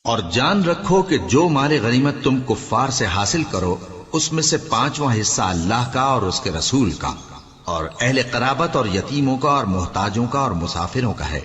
اور جان رکھو کہ جو مال غنیمت تم کفار سے حاصل کرو اس میں سے 5واں حصہ اللہ کا اور اس کے رسول کا اور اہل قرابت اور یتیموں کا اور محتاجوں کا اور مسافروں کا ہے،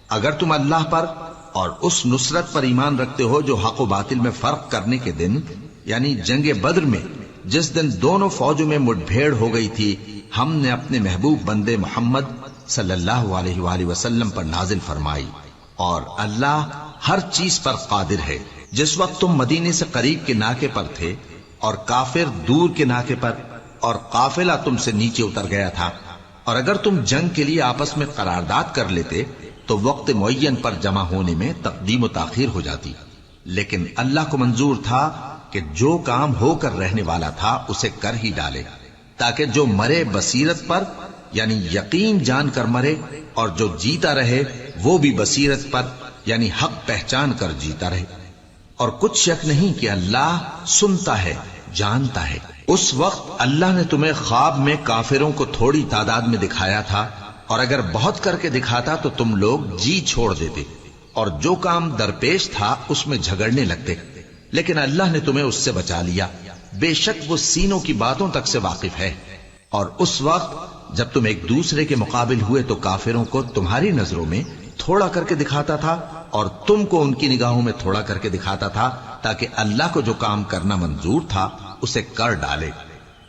اگر تم اللہ پر اور اس نصرت پر ایمان رکھتے ہو جو حق و باطل میں فرق کرنے کے دن، یعنی جنگ بدر میں جس دن دونوں فوجوں میں مٹ بھیڑ ہو گئی تھی، ہم نے اپنے محبوب بندے محمد صلی اللہ علیہ وآلہ وسلم پر نازل فرمائی، اور اللہ ہر چیز پر قادر ہے۔ جس وقت تم مدینے سے قریب کے ناکے پر تھے اور کافر دور کے ناکے پر، اور قافلہ تم سے نیچے اتر گیا تھا، اور اگر تم جنگ کے لیے آپس میں قرارداد کر لیتے تو وقت معین پر جمع ہونے میں تقدیم و تاخیر ہو جاتی، لیکن اللہ کو منظور تھا کہ جو کام ہو کر رہنے والا تھا اسے کر ہی ڈالے، تاکہ جو مرے بصیرت پر یعنی یقین جان کر مرے، اور جو جیتا رہے وہ بھی بصیرت پر یعنی حق پہچان کر جیتا رہے۔ اور کچھ شک نہیں کہ اللہ سنتا ہے، جانتا ہے۔ اس وقت اللہ نے تمہیں خواب میں کافروں کو تھوڑی تعداد میں دکھایا تھا، اور اگر بہت کر کے دکھاتا تو تم لوگ جی چھوڑ دیتے، اور جو کام درپیش تھا اس میں جھگڑنے لگتے، لیکن اللہ نے تمہیں اس سے بچا لیا، بے شک وہ سینوں کی باتوں تک سے واقف ہے۔ اور اس وقت جب تم ایک دوسرے کے مقابل ہوئے تو کافروں کو تمہاری نظروں میں تھوڑا کر کے دکھاتا تھا، اور تم کو ان کی نگاہوں میں تھوڑا کر کے دکھاتا تھا، تاکہ اللہ کو جو کام کرنا منظور تھا اسے کر ڈالے۔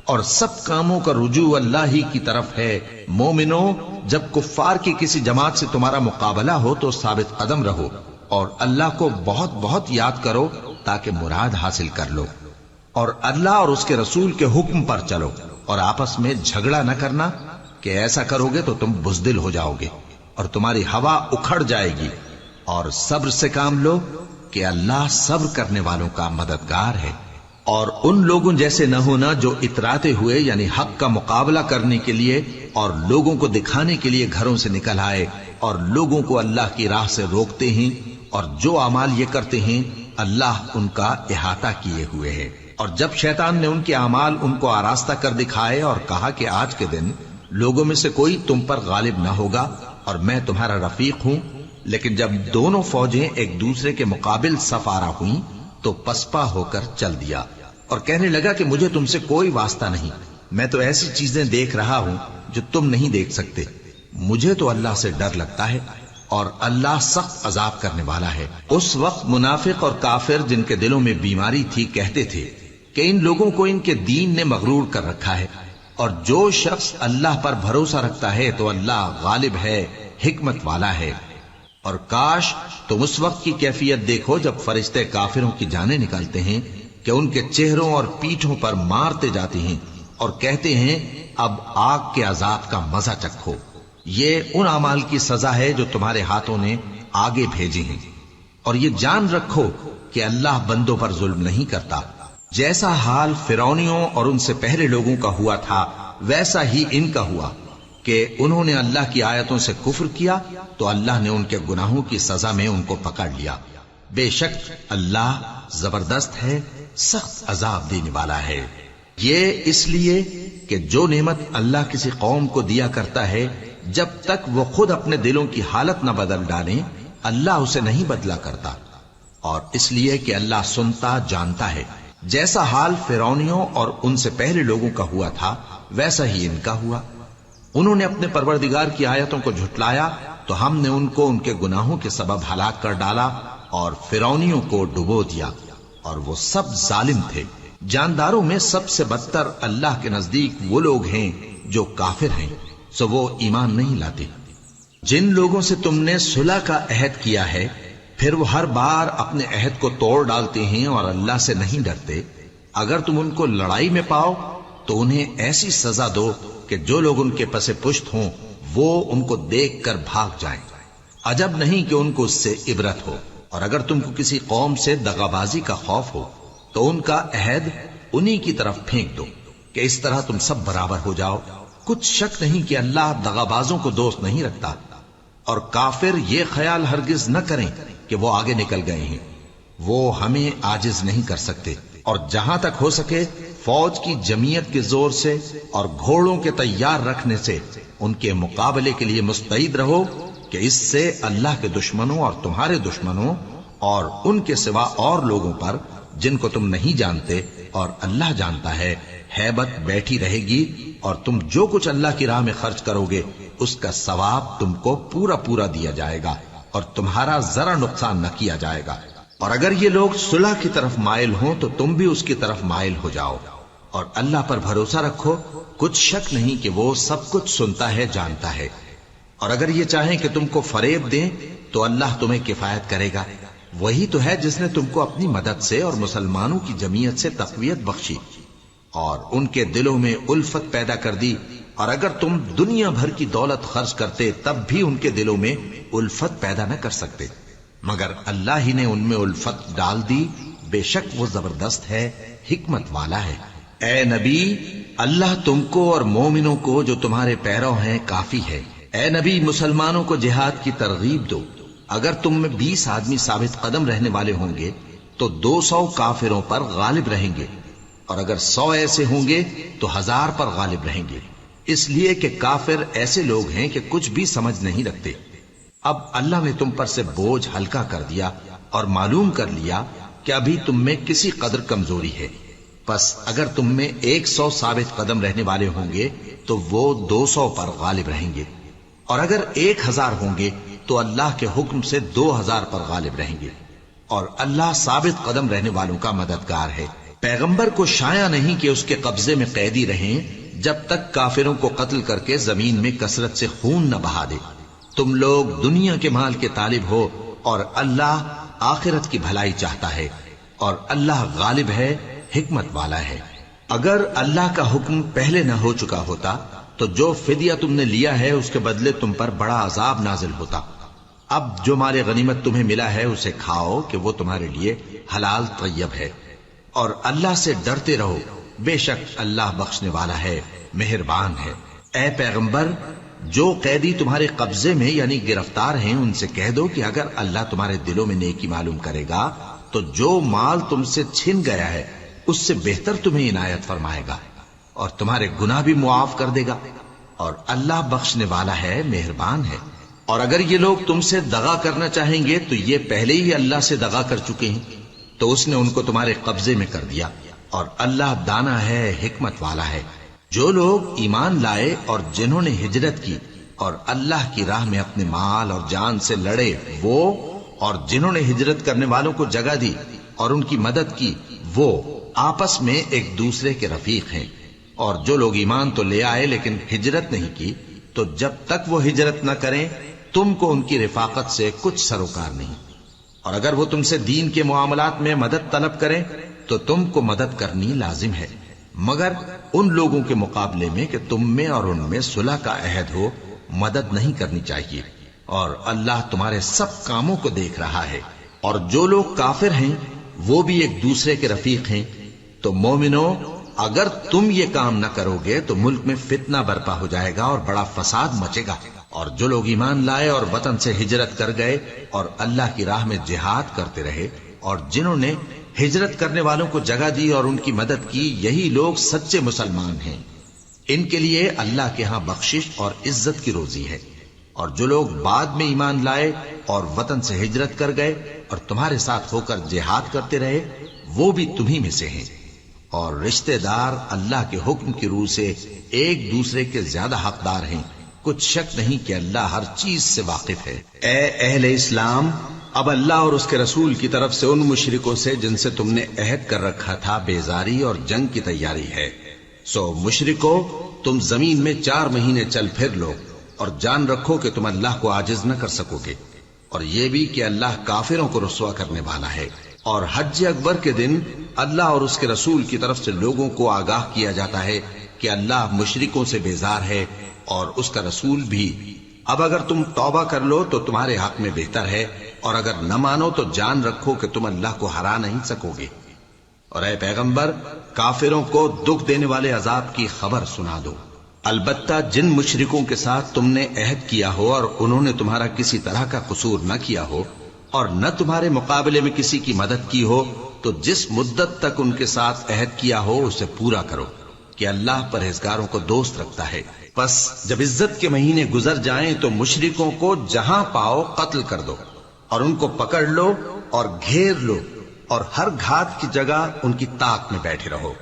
اور سب کاموں کا رجوع اللہ ہی کی طرف ہے۔ مومنو، جب کفار کی کسی جماعت سے تمہارا مقابلہ ہو تو ثابت قدم رہو، اور اللہ کو بہت بہت یاد کرو تاکہ مراد حاصل کر لو، اور اللہ اور اس کے رسول کے حکم پر چلو، اور آپس میں جھگڑا نہ کرنا کہ ایسا کرو گے تو تم بزدل ہو جاؤ گے اور تمہاری ہوا اکھڑ جائے گی، اور صبر سے کام لو کہ اللہ صبر کرنے والوں کا مددگار ہے۔ اور ان لوگوں جیسے نہ ہونا جو اتراتے ہوئے یعنی حق کا مقابلہ کرنے کے لیے اور لوگوں کو دکھانے کے لیے گھروں سے نکل آئے اور لوگوں کو اللہ کی راہ سے روکتے ہیں، اور جو اعمال یہ کرتے ہیں اللہ ان کا احاطہ کیے ہوئے ہے۔ اور جب شیطان نے ان کے اعمال ان کو آراستہ کر دکھائے اور کہا کہ آج کے دن لوگوں میں سے کوئی تم پر غالب نہ ہوگا اور میں تمہارا رفیق ہوں، لیکن جب دونوں فوجیں ایک دوسرے کے مقابل صف آرا ہوئیں تو پسپا ہو کر چل دیا اور کہنے لگا کہ مجھے تم سے کوئی واسطہ نہیں، میں تو ایسی چیزیں دیکھ رہا ہوں جو تم نہیں دیکھ سکتے، مجھے تو اللہ سے ڈر لگتا ہے اور اللہ سخت عذاب کرنے والا ہے۔ اس وقت منافق اور کافر جن کے دلوں میں بیماری تھی کہتے تھے کہ ان لوگوں کو ان کے دین نے مغرور کر رکھا ہے، اور جو شخص اللہ پر بھروسہ رکھتا ہے تو اللہ غالب ہے، حکمت والا ہے۔ اور کاش تم اس وقت کی کیفیت دیکھو جب فرشتے کافروں کی جانیں نکالتے ہیں کہ ان کے چہروں اور پیٹھوں پر مارتے جاتے ہیں اور کہتے ہیں اب آگ کے عذاب کا مزہ چکھو، یہ ان اعمال کی سزا ہے جو تمہارے ہاتھوں نے آگے بھیجے ہیں۔ اور یہ جان رکھو کہ اللہ بندوں پر ظلم نہیں کرتا، جیسا حال فرعونیوں اور ان سے پہلے لوگوں کا ہوا تھا ویسا ہی ان کا ہوا کہ انہوں نے اللہ کی آیتوں سے کفر کیا تو اللہ نے ان کے گناہوں کی سزا میں ان کو پکڑ لیا، بے شک اللہ زبردست ہے، سخت عذاب دینے والا ہے۔ یہ اس لیے کہ جو نعمت اللہ کسی قوم کو دیا کرتا ہے جب تک وہ خود اپنے دلوں کی حالت نہ بدل ڈالیں اللہ اسے نہیں بدلا کرتا، اور اس لیے کہ اللہ سنتا جانتا ہے۔ جیسا حال فرعونیوں اور ان سے پہلے لوگوں کا ہوا تھا ویسا ہی ان کا ہوا، انہوں نے اپنے پروردگار کی آیتوں کو جھٹلایا تو ہم نے ان کو ان کے گناہوں کے سبب ہلاک کر ڈالا اور فرعونیوں کو ڈبو دیا، اور وہ سب ظالم تھے۔ جانداروں میں سب سے بدتر اللہ کے نزدیک وہ لوگ ہیں جو کافر ہیں، سو وہ ایمان نہیں لاتے۔ جن لوگوں سے تم نے صلح کا عہد کیا ہے پھر وہ ہر بار اپنے عہد کو توڑ ڈالتے ہیں اور اللہ سے نہیں ڈرتے، اگر تم ان کو لڑائی میں پاؤ تو انہیں ایسی سزا دو کہ جو لوگ ان کے پس پشت ہوں وہ ان کو دیکھ کر بھاگ جائیں، عجب نہیں کہ ان کو اس سے عبرت ہو۔ اور اگر تم کو کسی قوم سے دغابازی کا خوف ہو تو ان کا عہد انہی کی طرف پھینک دو کہ اس طرح تم سب برابر ہو جاؤ، کچھ شک نہیں کہ اللہ دغابازوں کو دوست نہیں رکھتا۔ اور کافر یہ خیال ہرگز نہ کریں کہ وہ آگے نکل گئے ہیں، وہ ہمیں عاجز نہیں کر سکتے، اور جہاں تک ہو سکے فوج کی جمعیت کے زور سے اور گھوڑوں کے تیار رکھنے سے ان کے مقابلے کے لیے مستعد رہو کہ اس سے اللہ کے دشمنوں اور تمہارے دشمنوں اور ان کے سوا اور لوگوں پر جن کو تم نہیں جانتے اور اللہ جانتا ہے ہیبت بیٹھی رہے گی، اور تم جو کچھ اللہ کی راہ میں خرچ کرو گے اس کا ثواب تم کو پورا پورا دیا جائے گا، اور تمہارا ذرا نقصان نہ کیا جائے گا۔ اور اگر یہ لوگ صلح کی طرف مائل ہوں تو تم بھی اس کی طرف مائل ہو جاؤ، اور اللہ پر بھروسہ رکھو، کچھ شک نہیں کہ وہ سب کچھ سنتا ہے، جانتا ہے۔ اور اگر یہ چاہیں کہ تم کو فریب دیں تو اللہ تمہیں کفایت کرے گا، وہی تو ہے جس نے تم کو اپنی مدد سے اور مسلمانوں کی جمعیت سے تقویت بخشی اور ان کے دلوں میں الفت پیدا کر دی، اور اگر تم دنیا بھر کی دولت خرچ کرتے تب بھی ان کے دلوں میں الفت پیدا نہ کر سکتے، مگر اللہ ہی نے ان میں الفت ڈال دی، بے شک وہ زبردست ہے، حکمت والا ہے۔ اے نبی، اللہ تم کو اور مومنوں کو جو تمہارے پیرو ہیں کافی ہے۔ اے نبی، مسلمانوں کو جہاد کی ترغیب دو۔ اگر تم میں 20 آدمی ثابت قدم رہنے والے ہوں گے تو 200 کافروں پر غالب رہیں گے، اور اگر 100 ایسے ہوں گے تو 1000 پر غالب رہیں گے، اس لیے کہ کافر ایسے لوگ ہیں کہ کچھ بھی سمجھ نہیں رکھتے۔ اب اللہ نے تم پر سے بوجھ ہلکا کر دیا اور معلوم کر لیا کہ ابھی تم میں کسی قدر کمزوری ہے، پس اگر تم میں 100 ثابت قدم رہنے والے ہوں گے تو وہ 200 پر غالب رہیں گے، اور اگر 1000 ہوں گے تو اللہ کے حکم سے 2000 پر غالب رہیں گے، اور اللہ ثابت قدم رہنے والوں کا مددگار ہے۔ پیغمبر کو شایع نہیں کہ اس کے قبضے میں قیدی رہیں جب تک کافروں کو قتل کر کے زمین میں کثرت سے خون نہ بہا دے۔ تم لوگ دنیا کے مال کے طالب ہو اور اللہ آخرت کی بھلائی چاہتا ہے، اور اللہ غالب ہے، حکمت والا ہے۔ اگر اللہ کا حکم پہلے نہ ہو چکا ہوتا تو جو فدیہ تم نے لیا ہے اس کے بدلے تم پر بڑا عذاب نازل ہوتا۔ اب جو مال غنیمت تمہیں ملا ہے اسے کھاؤ کہ وہ تمہارے لیے حلال طیب ہے، اور اللہ سے ڈرتے رہو، بے شک اللہ بخشنے والا ہے، مہربان ہے۔ اے پیغمبر، جو قیدی تمہارے قبضے میں یعنی گرفتار ہیں ان سے کہہ دو کہ اگر اللہ تمہارے دلوں میں نیکی معلوم کرے گا تو جو مال تم سے چھن گیا ہے اس سے بہتر تمہیں عنایت فرمائے گا، اور تمہارے گناہ بھی معاف کر دے گا، اور اللہ بخشنے والا ہے، مہربان ہے۔ اور اگر یہ لوگ تم سے دغا کرنا چاہیں گے تو یہ پہلے ہی اللہ سے دغا کر چکے ہیں، تو اس نے ان کو تمہارے قبضے میں کر دیا، اور اللہ دانا ہے، حکمت والا ہے۔ جو لوگ ایمان لائے اور جنہوں نے ہجرت کی اور اللہ کی راہ میں اپنے مال اور جان سے لڑے، وہ اور جنہوں نے ہجرت کرنے والوں کو جگہ دی اور ان کی مدد کی، وہ آپس میں ایک دوسرے کے رفیق ہیں۔ اور جو لوگ ایمان تو لے آئے لیکن ہجرت نہیں کی، تو جب تک وہ ہجرت نہ کریں تم کو ان کی رفاقت سے کچھ سروکار نہیں، اور اگر وہ تم سے دین کے معاملات میں مدد طلب کریں تو تم کو مدد کرنی لازم ہے، مگر ان لوگوں کے مقابلے میں کہ تم میں اور ان میں صلح کا عہد ہو مدد نہیں کرنی چاہیے، اور اللہ تمہارے سب کاموں کو دیکھ رہا ہے۔ اور جو لوگ کافر ہیں وہ بھی ایک دوسرے کے رفیق ہیں۔ تو مومنو، اگر تم یہ کام نہ کرو گے تو ملک میں فتنہ برپا ہو جائے گا اور بڑا فساد مچے گا۔ اور جو لوگ ایمان لائے اور وطن سے ہجرت کر گئے اور اللہ کی راہ میں جہاد کرتے رہے، اور جنہوں نے ہجرت کرنے والوں کو جگہ دی اور ان کی مدد کی، یہی لوگ سچے مسلمان ہیں۔ ان کے لیے اللہ کے ہاں بخشش اور عزت کی روزی ہے۔ اور جو لوگ بعد میں ایمان لائے اور وطن سے ہجرت کر گئے اور تمہارے ساتھ ہو کر جہاد کرتے رہے، وہ بھی تمہی میں سے ہیں۔ اور رشتہ دار اللہ کے حکم کی روح سے ایک دوسرے کے زیادہ حقدار ہیں، کچھ شک نہیں کہ اللہ ہر چیز سے واقف ہے۔ اے اہل اسلام، اب اللہ اور اس کے رسول کی طرف سے ان مشرکوں سے جن سے تم نے عہد کر رکھا تھا بیزاری اور جنگ کی تیاری ہے۔ سو مشرکو، تم زمین میں 4 مہینے چل پھر لو اور جان رکھو کہ تم اللہ کو عاجز نہ کر سکو گے، اور یہ بھی کہ اللہ کافروں کو رسوا کرنے والا ہے۔ اور حج اکبر کے دن اللہ اور اس کے رسول کی طرف سے لوگوں کو آگاہ کیا جاتا ہے کہ اللہ مشرکوں سے بیزار ہے اور اس کا رسول بھی۔ اب اگر تم توبہ کر لو تو تمہارے حق میں بہتر ہے، اور اگر نہ مانو تو جان رکھو کہ تم اللہ کو ہرا نہیں سکو گے۔ اور اے پیغمبر، کافروں کو دکھ دینے والے عذاب کی خبر سنا دو۔ البتہ جن مشرکوں کے ساتھ تم نے عہد کیا ہو اور انہوں نے تمہارا کسی طرح کا قصور نہ کیا ہو اور نہ تمہارے مقابلے میں کسی کی مدد کی ہو، تو جس مدت تک ان کے ساتھ عہد کیا ہو اسے پورا کرو، کہ اللہ پرہیزگاروں کو دوست رکھتا ہے۔ پس جب عزت کے مہینے گزر جائیں تو مشرکوں کو جہاں پاؤ قتل کر دو، اور ان کو پکڑ لو اور گھیر لو اور ہر گھات کی جگہ ان کی طاق میں بیٹھے رہو.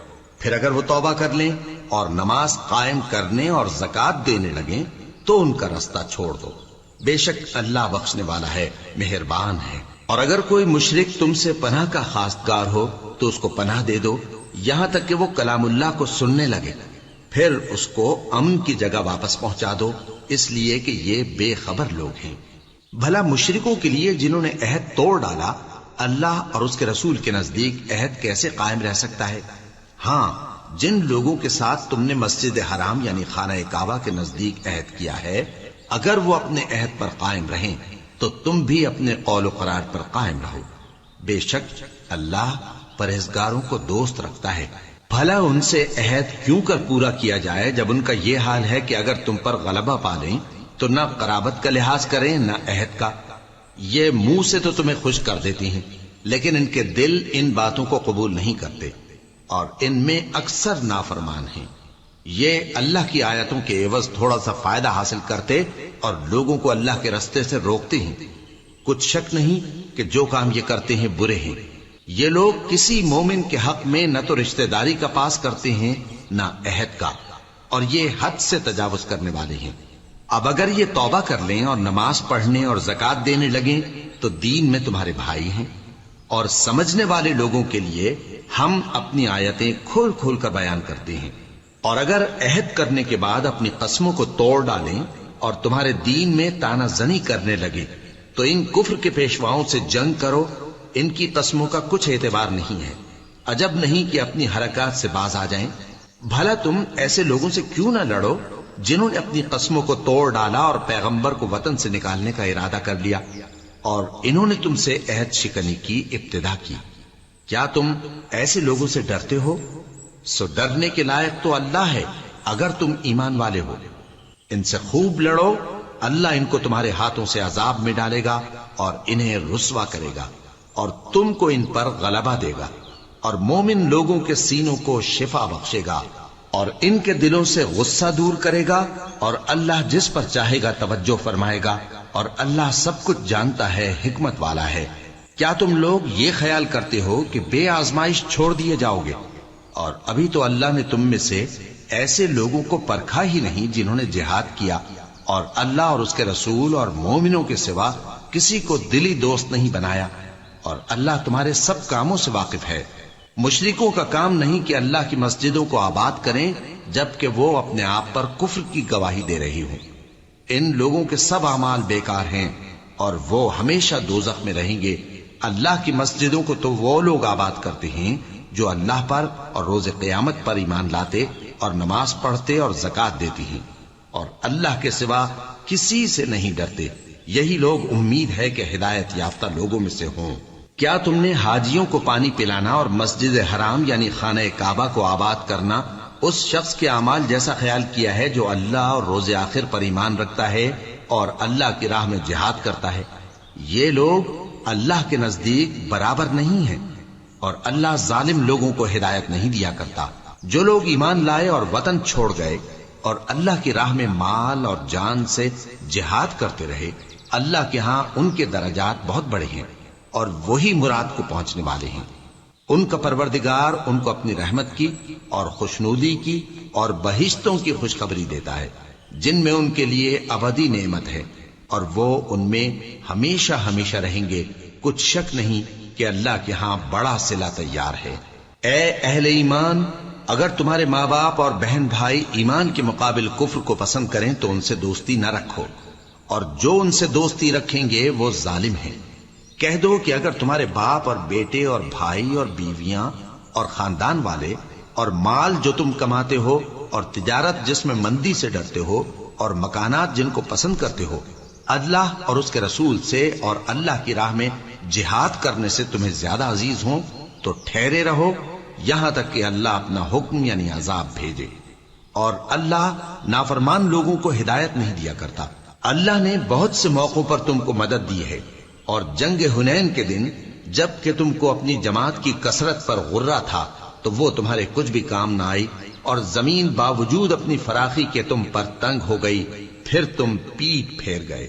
پھر اگر وہ توبہ کر لیں اور نماز قائم کرنے اور زکات دینے لگیں تو ان کا رستہ چھوڑ دو. بے شک اللہ بخشنے والا ہے، مہربان ہے. اور اگر کوئی مشرک تم سے پناہ کا خواستگار ہو تو اس کو پناہ دے دو یہاں تک کہ وہ کلام اللہ کو سننے لگے، پھر اس کو امن کی جگہ واپس پہنچا دو، اس لیے کہ یہ بے خبر لوگ ہیں. بھلا مشرکوں کے لیے جنہوں نے عہد توڑ ڈالا، اللہ اور اس کے رسول کے نزدیک عہد کیسے قائم رہ سکتا ہے؟ ہاں، جن لوگوں کے ساتھ تم نے مسجد حرام یعنی خانہ کعبہ کے نزدیک عہد کیا ہے، اگر وہ اپنے عہد پر قائم رہیں تو تم بھی اپنے قول و قرار پر قائم رہو. بے شک اللہ پرہیزگاروں کو دوست رکھتا ہے. بھلا ان سے عہد کیوں کر پورا کیا جائے جب ان کا یہ حال ہے کہ اگر تم پر غلبہ پا لیں تو نہ قرابت کا لحاظ کریں نہ عہد کا. یہ منہ سے تو تمہیں خوش کر دیتی ہیں لیکن ان کے دل ان باتوں کو قبول نہیں کرتے اور ان میں اکثر نافرمان ہیں. یہ اللہ کی آیتوں کے عوض تھوڑا سا فائدہ حاصل کرتے اور لوگوں کو اللہ کے رستے سے روکتے ہیں. کچھ شک نہیں کہ جو کام یہ کرتے ہیں برے ہیں. یہ لوگ کسی مومن کے حق میں نہ تو رشتہ داری کا پاس کرتے ہیں نہ عہد کا، اور یہ حد سے تجاوز کرنے والے ہیں. اب اگر یہ توبہ کر لیں اور نماز پڑھنے اور زکات دینے لگیں تو دین میں تمہارے بھائی ہیں. اور سمجھنے والے لوگوں کے لیے ہم اپنی آیتیں کھول کھول کر بیان کرتے ہیں. اور اگر عہد کرنے کے بعد اپنی قسموں کو توڑ ڈالیں اور تمہارے دین میں تانا زنی کرنے لگے تو ان کفر کے پیشواؤں سے جنگ کرو. ان کی قسموں کا کچھ اعتبار نہیں ہے. عجب نہیں کہ اپنی حرکات سے باز آ جائیں. بھلا تم ایسے لوگوں سے کیوں نہ لڑو جنہوں نے اپنی قسموں کو توڑ ڈالا اور پیغمبر کو وطن سے نکالنے کا ارادہ کر لیا اور انہوں نے تم سے عہد شکنی کی ابتدا کی. کیا تم ایسے لوگوں سے ڈرتے ہو؟ سو ڈرنے کے لائق تو اللہ ہے اگر تم ایمان والے ہو. ان سے خوب لڑو، اللہ ان کو تمہارے ہاتھوں سے عذاب میں ڈالے گا اور انہیں رسوا کرے گا اور تم کو ان پر غلبہ دے گا اور مومن لوگوں کے سینوں کو شفا بخشے گا اور ان کے دلوں سے غصہ دور کرے گا اور اللہ جس پر چاہے گا توجہ فرمائے گا اور اللہ سب کچھ جانتا ہے، حکمت والا ہے. کیا تم لوگ یہ خیال کرتے ہو کہ بے آزمائش چھوڑ دیے جاؤ گے؟ اور ابھی تو اللہ نے تم میں سے ایسے لوگوں کو پرکھا ہی نہیں جنہوں نے جہاد کیا اور اللہ اور اس کے رسول اور مومنوں کے سوا کسی کو دلی دوست نہیں بنایا. اور اللہ تمہارے سب کاموں سے واقف ہے. مشرکوں کا کام نہیں کہ اللہ کی مسجدوں کو آباد کریں جبکہ وہ اپنے آپ پر کفر کی گواہی دے رہی ہوں. ان لوگوں کے سب اعمال بیکار ہیں اور وہ ہمیشہ دوزخ میں رہیں گے. اللہ کی مسجدوں کو تو وہ لوگ آباد کرتے ہیں جو اللہ پر اور روز قیامت پر ایمان لاتے اور نماز پڑھتے اور زکات دیتی ہیں اور اللہ کے سوا کسی سے نہیں ڈرتے. یہی لوگ امید ہے کہ ہدایت یافتہ لوگوں میں سے ہوں. کیا تم نے حاجیوں کو پانی پلانا اور مسجد حرام یعنی خانہ کعبہ کو آباد کرنا اس شخص کے اعمال جیسا خیال کیا ہے جو اللہ اور روز آخر پر ایمان رکھتا ہے اور اللہ کی راہ میں جہاد کرتا ہے؟ یہ لوگ اللہ کے نزدیک برابر نہیں ہیں اور اللہ ظالم لوگوں کو ہدایت نہیں دیا کرتا. جو لوگ ایمان لائے اور وطن چھوڑ گئے اور اللہ کی راہ میں مال اور جان سے جہاد کرتے رہے، اللہ کے ہاں ان کے درجات بہت بڑے ہیں اور وہی مراد کو پہنچنے والے ہیں. ان کا پروردگار ان کو اپنی رحمت کی اور خوشنودی کی اور بہشتوں کی خوشخبری دیتا ہے جن میں ان کے لیے ابدی نعمت ہے اور وہ ان میں ہمیشہ ہمیشہ رہیں گے. کچھ شک نہیں کہ اللہ کے ہاں بڑا صلہ تیار ہے. اے اہل ایمان، اگر تمہارے ماں باپ اور بہن بھائی ایمان کے مقابل کفر کو پسند کریں تو ان سے دوستی نہ رکھو، اور جو ان سے دوستی رکھیں گے وہ ظالم ہیں. کہہ دو کہ اگر تمہارے باپ اور بیٹے اور بھائی اور بیویاں اور خاندان والے اور مال جو تم کماتے ہو اور تجارت جس میں مندی سے ڈرتے ہو اور مکانات جن کو پسند کرتے ہو اللہ اور اس کے رسول سے اور اللہ کی راہ میں جہاد کرنے سے تمہیں زیادہ عزیز ہوں تو ٹھہرے رہو یہاں تک کہ اللہ اپنا حکم یعنی عذاب بھیجے. اور اللہ نافرمان لوگوں کو ہدایت نہیں دیا کرتا. اللہ نے بہت سے موقعوں پر تم کو مدد دی ہے، اور جنگ حنین کے دن جب کہ تم کو اپنی جماعت کی کثرت پر غرہ تھا تو وہ تمہارے کچھ بھی کام نہ آئی اور زمین باوجود اپنی فراخی کے تم پر تنگ ہو گئی، پھر تم پیٹ پھیر گئے.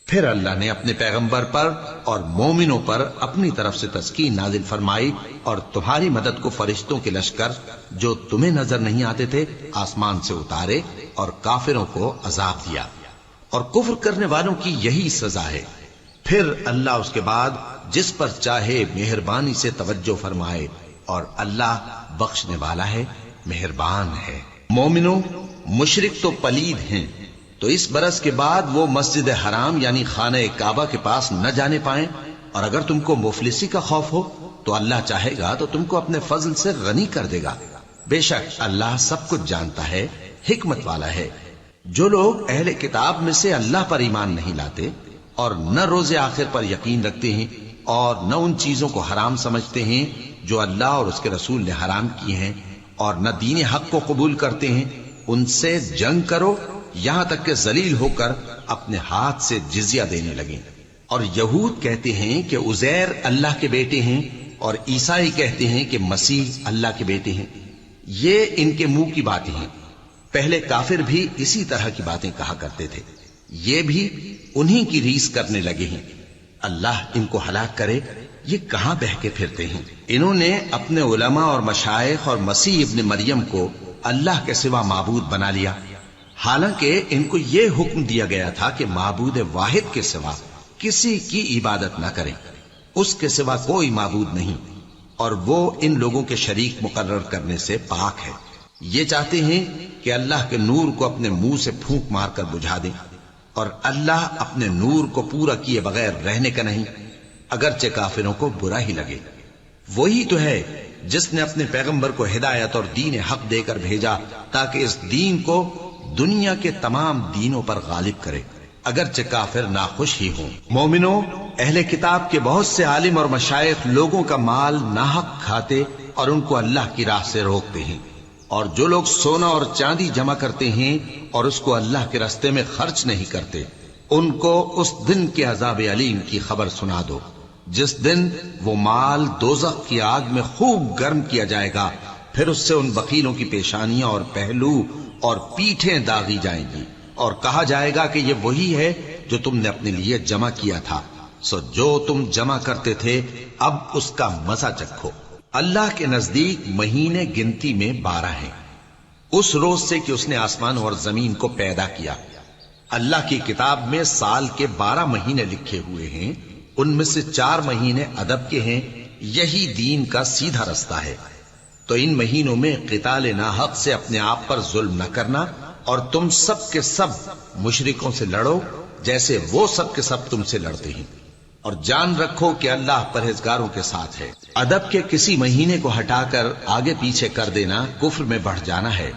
پھر اللہ نے اپنے پیغمبر پر اور مومنوں پر اپنی طرف سے تسکین نازل فرمائی اور تمہاری مدد کو فرشتوں کے لشکر جو تمہیں نظر نہیں آتے تھے آسمان سے اتارے اور کافروں کو عذاب دیا، اور کفر کرنے والوں کی یہی سزا ہے۔ پھر اللہ اس کے بعد جس پر چاہے مہربانی سے توجہ فرمائے، اور اللہ بخشنے والا ہے، مہربان ہے۔ مومنوں، مشرک تو پلید ہیں، تو اس برس کے بعد وہ مسجد حرام یعنی خانہ کعبہ کے پاس نہ جانے پائیں، اور اگر تم کو مفلسی کا خوف ہو تو اللہ چاہے گا تو تم کو اپنے فضل سے غنی کر دے گا۔ بے شک اللہ سب کچھ جانتا ہے، حکمت والا ہے۔ جو لوگ اہل کتاب میں سے اللہ پر ایمان نہیں لاتے اور نہ روز آخر پر یقین رکھتے ہیں اور نہ ان چیزوں کو حرام سمجھتے ہیں جو اللہ اور اس کے رسول نے حرام کی ہیں، اور نہ دین حق کو قبول کرتے ہیں، ان سے جنگ کرو یہاں تک کہ ذلیل ہو کر اپنے ہاتھ سے جزیہ دینے لگیں۔ اور یہود کہتے ہیں کہ عزیر اللہ کے بیٹے ہیں، اور عیسائی کہتے ہیں کہ مسیح اللہ کے بیٹے ہیں۔ یہ ان کے منہ کی باتیں ہیں، پہلے کافر بھی اسی طرح کی باتیں کہا کرتے تھے، یہ بھی انہی کی ریس کرنے لگے ہیں۔ اللہ ان کو ہلاک کرے، یہ کہاں بہ کے پھرتے ہیں۔ انہوں نے اپنے علماء اور مشائخ اور مسیح ابن مریم کو اللہ کے سوا معبود بنا لیا، حالانکہ ان کو یہ حکم دیا گیا تھا کہ معبود واحد کے سوا کسی کی عبادت نہ کریں، اس کے سوا کوئی معبود نہیں، اور وہ ان لوگوں کے شریک مقرر کرنے سے پاک ہے۔ یہ چاہتے ہیں کہ اللہ کے نور کو اپنے منہ سے پھونک مار کر بجھا دیں، اور اللہ اپنے نور کو پورا کیے بغیر رہنے کا نہیں، اگرچہ کافروں کو برا ہی لگے۔ وہی تو ہے جس نے اپنے پیغمبر کو ہدایت اور دین حق دے کر بھیجا تاکہ اس دین کو دنیا کے تمام دینوں پر غالب کرے، اگرچہ کافر ناخوش ہی ہوں۔ مومنوں، اہل کتاب کے بہت سے عالم اور مشائخ لوگوں کا مال ناحق کھاتے اور ان کو اللہ کی راہ سے روکتے ہیں، اور جو لوگ سونا اور چاندی جمع کرتے ہیں اور اس کو اللہ کے راستے میں خرچ نہیں کرتے، ان کو اس دن کے عذاب علیم کی خبر سنا دو، جس دن وہ مال دوزخ کی آگ میں خوب گرم کیا جائے گا، پھر اس سے ان بخیلوں کی پیشانیاں اور پہلو اور پیٹھیں داغی جائیں گی، اور کہا جائے گا کہ یہ وہی ہے جو تم نے اپنے لیے جمع کیا تھا، سو جو تم جمع کرتے تھے اب اس کا مزہ چکھو۔ اللہ کے نزدیک مہینے گنتی میں 12 ہیں، اس روز سے کہ اس نے آسمان اور زمین کو پیدا کیا۔ اللہ کی کتاب میں سال کے 12 مہینے لکھے ہوئے ہیں، ان میں سے 4 مہینے ادب کے ہیں، یہی دین کا سیدھا رستہ ہے۔ تو ان مہینوں میں قتال ناحق سے اپنے آپ پر ظلم نہ کرنا، اور تم سب کے سب مشرکوں سے لڑو جیسے وہ سب کے سب تم سے لڑتے ہیں، اور جان رکھو کہ اللہ پرہیزگاروں کے ساتھ ہے۔ ادب کے کسی مہینے کو ہٹا کر آگے پیچھے کر دینا کفر میں بڑھ جانا ہے،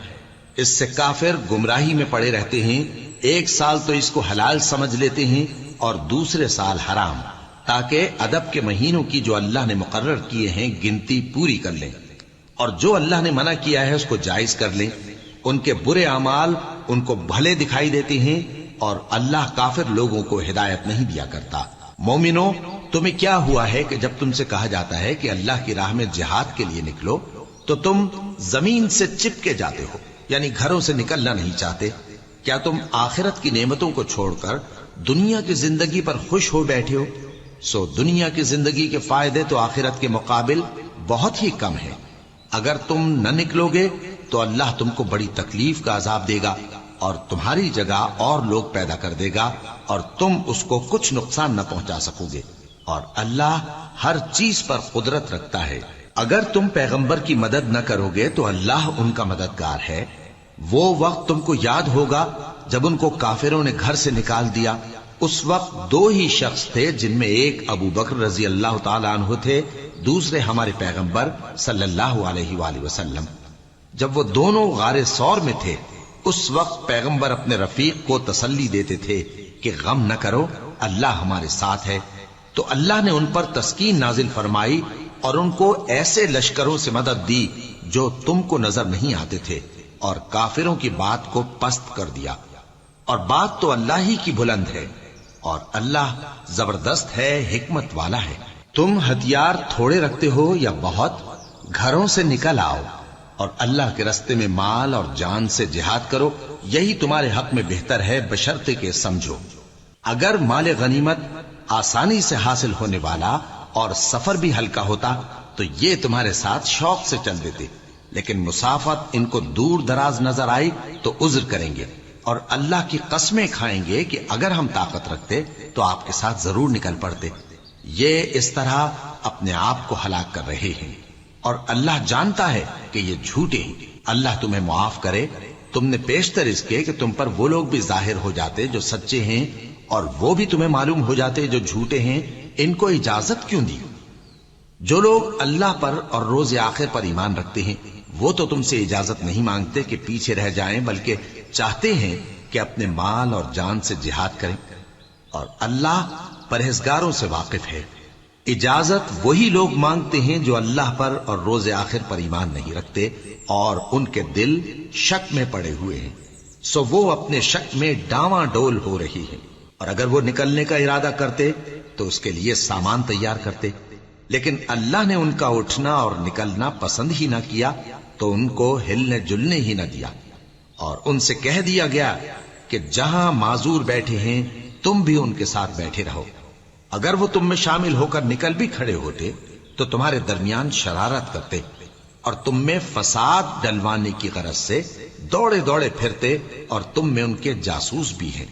اس سے کافر گمراہی میں پڑے رہتے ہیں۔ ایک سال تو اس کو حلال سمجھ لیتے ہیں اور دوسرے سال حرام، تاکہ ادب کے مہینوں کی جو اللہ نے مقرر کیے ہیں گنتی پوری کر لیں، اور جو اللہ نے منع کیا ہے اس کو جائز کر لیں۔ ان کے برے اعمال ان کو بھلے دکھائی دیتے ہیں، اور اللہ کافر لوگوں کو ہدایت نہیں دیا کرتا۔ مومنوں، تمہیں کیا ہوا ہے کہ جب تم سے کہا جاتا ہے کہ اللہ کی راہ میں جہاد کے لیے نکلو تو تم زمین سے چپکے جاتے ہو، یعنی گھروں سے نکلنا نہیں چاہتے؟ کیا تم آخرت کی نعمتوں کو چھوڑ کر دنیا کی زندگی پر خوش ہو بیٹھے ہو؟ سو دنیا کی زندگی کے فائدے تو آخرت کے مقابل بہت ہی کم ہیں۔ اگر تم نہ نکلو گے تو اللہ تم کو بڑی تکلیف کا عذاب دے گا، اور تمہاری جگہ اور لوگ پیدا کر دے گا، اور تم اس کو کچھ نقصان نہ پہنچا سکو گے، اور اللہ ہر چیز پر قدرت رکھتا ہے۔ اگر تم پیغمبر کی مدد نہ کرو گے تو اللہ ان کا مددگار ہے۔ وہ وقت تم کو یاد ہوگا جب ان کو کافروں نے گھر سے نکال دیا، اس وقت 2 ہی شخص تھے، جن میں ایک ابو بکر رضی اللہ تعالی عنہ تھے، دوسرے ہمارے پیغمبر صلی اللہ علیہ وآلہ وسلم۔ جب وہ دونوں غار ثور میں تھے، اس وقت پیغمبر اپنے رفیق کو تسلی دیتے تھے کہ غم نہ کرو، اللہ ہمارے ساتھ ہے۔ تو اللہ نے ان پر تسکین نازل فرمائی اور ان کو ایسے لشکروں سے مدد دی جو تم کو نظر نہیں آتے تھے، اور کافروں کی بات کو پست کر دیا، اور بات تو اللہ ہی کی بلند ہے، اور اللہ زبردست ہے، حکمت والا ہے۔ تم ہتھیار تھوڑے رکھتے ہو یا بہت، گھروں سے نکل آؤ اور اللہ کے راستے میں مال اور جان سے جہاد کرو، یہی تمہارے حق میں بہتر ہے، بشرطے کہ سمجھو۔ اگر مال غنیمت آسانی سے حاصل ہونے والا اور سفر بھی ہلکا ہوتا تو یہ تمہارے ساتھ شوق سے چل دیتے، لیکن مسافت ان کو دور دراز نظر آئی تو عذر کریں گے، اور اللہ کی قسمیں کھائیں گے کہ اگر ہم طاقت رکھتے تو آپ کے ساتھ ضرور نکل پڑتے۔ یہ اس طرح اپنے آپ کو ہلاک کر رہے ہیں، اور اللہ جانتا ہے کہ یہ جھوٹے ہیں۔ اللہ تمہیں معاف کرے، تم نے پیشتر اس کے کہ تم پر وہ لوگ بھی ظاہر ہو جاتے جو سچے ہیں، اور وہ بھی تمہیں معلوم ہو جاتے جو جھوٹے ہیں۔ ان کو اجازت کیوں دی؟ جو لوگ اللہ پر اور روز آخر پر ایمان رکھتے ہیں وہ تو تم سے اجازت نہیں مانگتے کہ پیچھے رہ جائیں، بلکہ چاہتے ہیں کہ اپنے مال اور جان سے جہاد کریں، اور اللہ پرہیزگاروں سے واقف ہے۔ اجازت وہی لوگ مانگتے ہیں جو اللہ پر اور روز آخر پر ایمان نہیں رکھتے اور ان کے دل شک میں پڑے ہوئے ہیں، سو وہ اپنے شک میں ڈاواں ڈول ہو رہی ہیں، اور اگر وہ نکلنے کا ارادہ کرتے تو اس کے لیے سامان تیار کرتے، لیکن اللہ نے ان کا اٹھنا اور نکلنا پسند ہی نہ کیا تو ان کو ہلنے جلنے ہی نہ دیا، اور ان سے کہہ دیا گیا کہ جہاں معذور بیٹھے ہیں تم بھی ان کے ساتھ بیٹھے رہو۔ اگر وہ تم میں شامل ہو کر نکل بھی کھڑے ہوتے تو تمہارے درمیان شرارت کرتے اور تم میں فساد ڈلوانے کی غرض سے دوڑے دوڑے پھرتے، اور تم میں ان کے جاسوس بھی ہیں،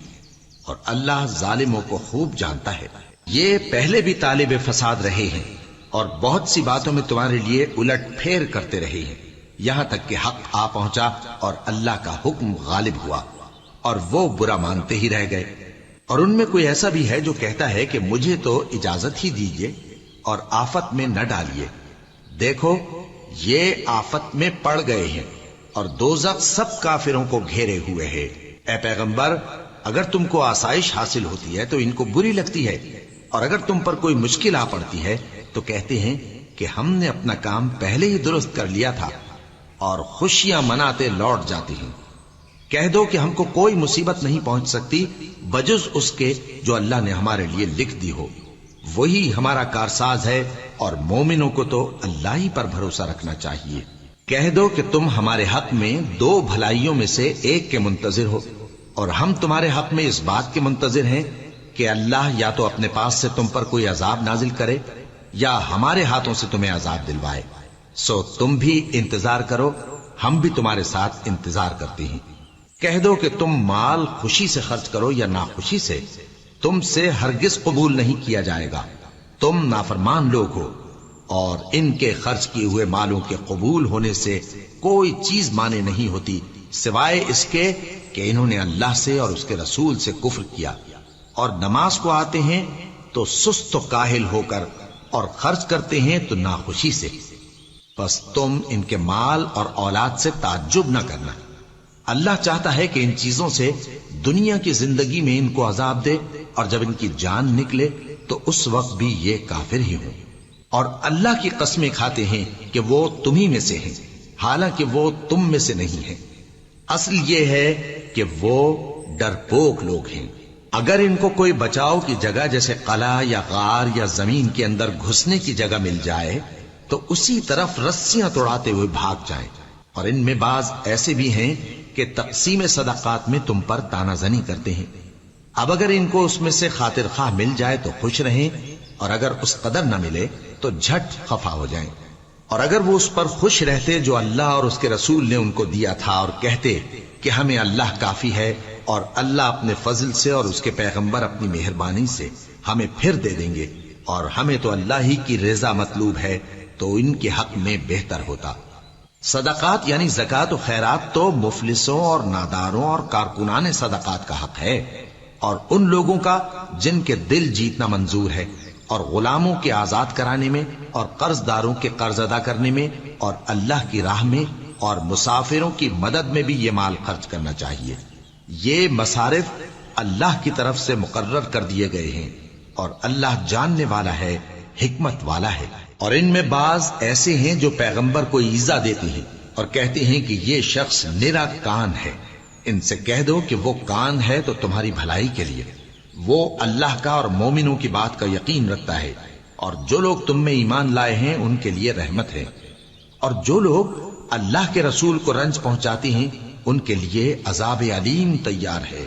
اور اللہ ظالموں کو خوب جانتا ہے۔ یہ پہلے بھی طالب فساد رہے ہیں اور بہت سی باتوں میں تمہارے لیے الٹ پھیر کرتے رہے ہیں، یہاں تک کہ حق آ پہنچا اور اللہ کا حکم غالب ہوا، اور وہ برا مانتے ہی رہ گئے۔ اور ان میں کوئی ایسا بھی ہے جو کہتا ہے کہ مجھے تو اجازت ہی دیجیے اور آفت میں نہ ڈالیے۔ دیکھو یہ آفت میں پڑ گئے ہیں، اور دوزخ سب کافروں کو گھیرے ہوئے ہے۔ اے پیغمبر، اگر تم کو آسائش حاصل ہوتی ہے تو ان کو بری لگتی ہے، اور اگر تم پر کوئی مشکل آ پڑتی ہے تو کہتے ہیں کہ ہم نے اپنا کام پہلے ہی درست کر لیا تھا، اور خوشیاں مناتے لوٹ جاتی ہیں۔ کہہ دو کہ ہم کو کوئی مصیبت نہیں پہنچ سکتی بجز اس کے جو اللہ نے ہمارے لیے لکھ دی ہو، وہی ہمارا کارساز ہے، اور مومنوں کو تو اللہ ہی پر بھروسہ رکھنا چاہیے۔ کہہ دو کہ تم ہمارے حق میں دو بھلائیوں میں سے ایک کے منتظر ہو، اور ہم تمہارے حق میں اس بات کے منتظر ہیں کہ اللہ یا تو اپنے پاس سے تم پر کوئی عذاب نازل کرے یا ہمارے ہاتھوں سے تمہیں عذاب دلوائے، سو تم بھی انتظار کرو، ہم بھی تمہارے ساتھ انتظار کرتے ہیں۔ کہہ دو کہ تم مال خوشی سے خرچ کرو یا ناخوشی سے، تم سے ہرگز قبول نہیں کیا جائے گا، تم نافرمان لوگ ہو، اور ان کے خرچ کیے ہوئے مالوں کے قبول ہونے سے کوئی چیز مانے نہیں ہوتی سوائے اس کے کہ انہوں نے اللہ سے اور اس کے رسول سے کفر کیا، اور نماز کو آتے ہیں تو سست و کاہل ہو کر، اور خرچ کرتے ہیں تو ناخوشی سے۔ بس تم ان کے مال اور اولاد سے تعجب نہ کرنا، اللہ چاہتا ہے کہ ان چیزوں سے دنیا کی زندگی میں ان کو عذاب دے، اور جب ان کی جان نکلے تو اس وقت بھی یہ کافر ہی ہوں، اور اللہ کی قسمیں کھاتے ہیں کہ وہ تمہیں میں سے ہیں، حالانکہ وہ تم میں سے نہیں ہیں۔ اصل یہ ہے کہ وہ ڈرپوک لوگ ہیں۔ اگر ان کو کوئی بچاؤ کی جگہ جیسے قلعہ یا غار یا زمین کے اندر گھسنے کی جگہ مل جائے تو اسی طرف رسیاں توڑاتے ہوئے بھاگ جائیں، اور ان میں بعض ایسے بھی ہیں کہ تقسیم صدقات میں تم پر تانا زنی کرتے ہیں۔ اب اگر ان کو اس میں سے خاطر خواہ مل جائے تو خوش رہیں، اور اگر اس قدر نہ ملے تو جھٹ خفا ہو جائیں، اور اگر وہ اس پر خوش رہتے جو اللہ اور اس کے رسول نے ان کو دیا تھا، اور کہتے کہ ہمیں اللہ کافی ہے، اور اللہ اپنے فضل سے اور اس کے پیغمبر اپنی مہربانی سے ہمیں پھر دے دیں گے، اور ہمیں تو اللہ ہی کی رضا مطلوب ہے، تو ان کے حق میں بہتر ہوتا۔ صدقات یعنی زکوٰۃ و خیرات تو مفلسوں اور ناداروں اور کارکنان صدقات کا حق ہے، اور ان لوگوں کا جن کے دل جیتنا منظور ہے، اور غلاموں کے آزاد کرانے میں، اور قرض داروں کے قرض ادا کرنے میں، اور اللہ کی راہ میں، اور مسافروں کی مدد میں بھی یہ مال خرچ کرنا چاہیے۔ یہ مصارف اللہ کی طرف سے مقرر کر دیے گئے ہیں، اور اللہ جاننے والا ہے، حکمت والا ہے۔ اور ان میں بعض ایسے ہیں جو پیغمبر کو ایذا دیتے ہیں اور کہتے ہیں کہ یہ شخص نرا کان ہے۔ ان سے کہہ دو کہ وہ کان ہے تو تمہاری بھلائی کے لیے، وہ اللہ کا اور مومنوں کی بات کا یقین رکھتا ہے، اور جو لوگ تم میں ایمان لائے ہیں ان کے لیے رحمت ہے، اور جو لوگ اللہ کے رسول کو رنج پہنچاتے ہیں ان کے لیے عذاب علیم تیار ہے۔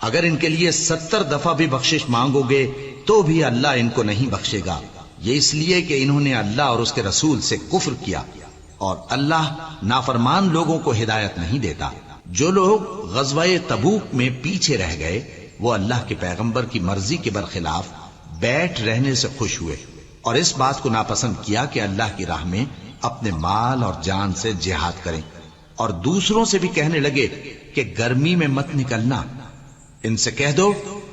اگر ان کے لیے 70 دفعہ بھی بخشش مانگو گے تو بھی اللہ ان کو نہیں بخشے گا، یہ اس لیے کہ انہوں نے اللہ اور اس کے رسول سے کفر کیا، اور اللہ نافرمان لوگوں کو ہدایت نہیں دیتا۔ جو لوگ غزوہ تبوک میں پیچھے رہ گئے وہ اللہ کے پیغمبر کی مرضی کے برخلاف بیٹھ رہنے سے خوش ہوئے اور اس بات کو ناپسند کیا کہ اللہ کی راہ میں اپنے مال اور جان سے جہاد کریں، اور دوسروں سے بھی کہنے لگے کہ گرمی میں مت نکلنا۔ ان سے کہہ دو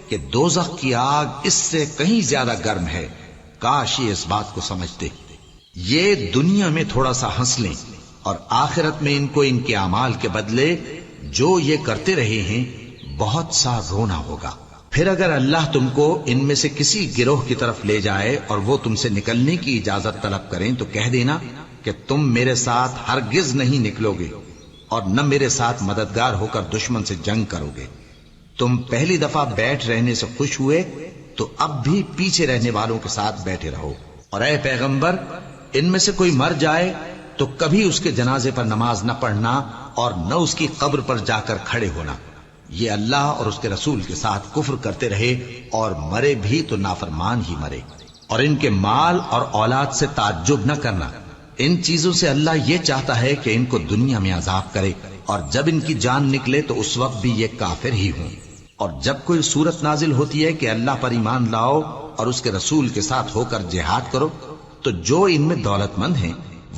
کہ دوزخ کی آگ اس سے کہیں زیادہ گرم ہے، کاش یہ اس بات کو سمجھتے۔ یہ دنیا میں تھوڑا سا ہنس لیں اور آخرت میں ان کو ان کے اعمال کے بدلے جو یہ کرتے رہے ہیں بہت سا رونا ہوگا۔ پھر اگر اللہ تم کو ان میں سے کسی گروہ کی طرف لے جائے اور وہ تم سے نکلنے کی اجازت طلب کریں تو کہہ دینا کہ تم میرے ساتھ ہرگز نہیں نکلو گے اور نہ میرے ساتھ مددگار ہو کر دشمن سے جنگ کرو گے۔ تم پہلی دفعہ بیٹھ رہنے سے خوش ہوئے تو اب بھی پیچھے رہنے والوں کے ساتھ بیٹھے رہو، اور اے پیغمبر ان میں سے کوئی مر جائے تو کبھی اس کے جنازے پر نماز نہ پڑھنا اور نہ اس کی قبر پر جا کر کھڑے ہونا۔ یہ اللہ اور اس کے رسول کے ساتھ کفر کرتے رہے اور مرے بھی تو نافرمان ہی مرے۔ اور ان کے مال اور اولاد سے تعجب نہ کرنا، ان چیزوں سے اللہ یہ چاہتا ہے کہ ان کو دنیا میں عذاب کرے، اور جب ان کی جان نکلے تو اس وقت بھی یہ کافر ہی ہوں۔ اور جب کوئی صورت نازل ہوتی ہے کہ اللہ پر ایمان لاؤ اور اس کے رسول کے ساتھ ہو کر جہاد کرو تو جو ان میں دولت مند ہیں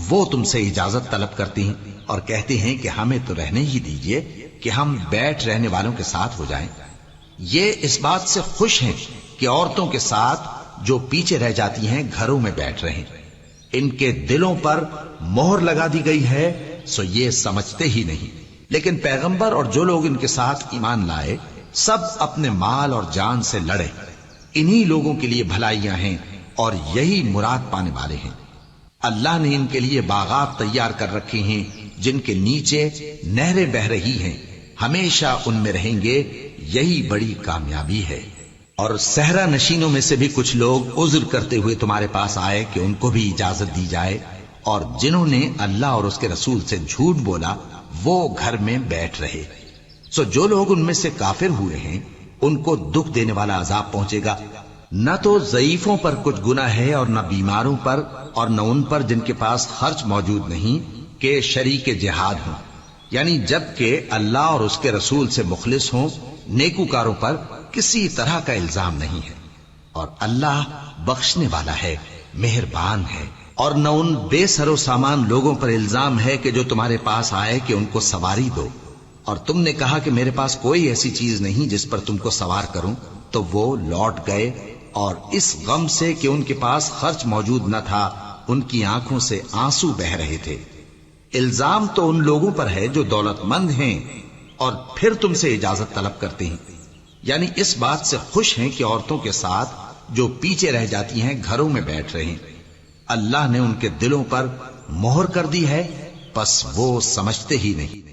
وہ تم سے اجازت طلب کرتی ہیں اور کہتے ہیں کہ ہمیں تو رہنے ہی دیجئے کہ ہم بیٹھ رہنے والوں کے ساتھ ہو جائیں۔ یہ اس بات سے خوش ہیں کہ عورتوں کے ساتھ جو پیچھے رہ جاتی ہیں گھروں میں بیٹھ رہیں۔ ان کے دلوں پر مہر لگا دی گئی ہے سو یہ سمجھتے ہی نہیں۔ لیکن پیغمبر اور جو لوگ ان کے ساتھ ایمان لائے سب اپنے مال اور جان سے لڑے، انہی لوگوں کے لیے بھلائیاں ہیں اور یہی مراد پانے والے ہیں۔ اللہ نے ان کے لیے باغات تیار کر رکھے ہیں جن کے نیچے نہریں بہ رہی ہیں، ہمیشہ ان میں رہیں گے، یہی بڑی کامیابی ہے۔ اور صحرا نشینوں میں سے بھی کچھ لوگ عذر کرتے ہوئے تمہارے پاس آئے کہ ان کو بھی اجازت دی جائے، اور جنہوں نے اللہ اور اس کے رسول سے جھوٹ بولا وہ گھر میں بیٹھ رہے۔ سو جو لوگ ان میں سے کافر ہوئے ہیں ان کو دکھ دینے والا عذاب پہنچے گا، نہ تو ضعیفوں پر کچھ گناہ ہے اور نہ بیماروں پر اور نہ ان پر جن کے پاس خرچ موجود نہیں کہ شریک جہاد ہوں، یعنی جب کہ اللہ اور اس کے رسول سے مخلص ہوں، نیکوکاروں پر کسی طرح کا الزام نہیں ہے، اور اللہ بخشنے والا ہے، مہربان ہے۔ اور نہ ان بے سر و سامان لوگوں پر الزام ہے کہ جو تمہارے پاس آئے کہ ان کو سواری دو، اور تم نے کہا کہ میرے پاس کوئی ایسی چیز نہیں جس پر تم کو سوار کروں، تو وہ لوٹ گئے اور اس غم سے کہ ان کے پاس خرچ موجود نہ تھا ان کی آنکھوں سے آنسو بہ رہے تھے۔ الزام تو ان لوگوں پر ہے جو دولت مند ہیں اور پھر تم سے اجازت طلب کرتے ہیں، یعنی اس بات سے خوش ہیں کہ عورتوں کے ساتھ جو پیچھے رہ جاتی ہیں گھروں میں بیٹھ رہے ہیں۔ اللہ نے ان کے دلوں پر مہر کر دی ہے، پس وہ سمجھتے ہی نہیں۔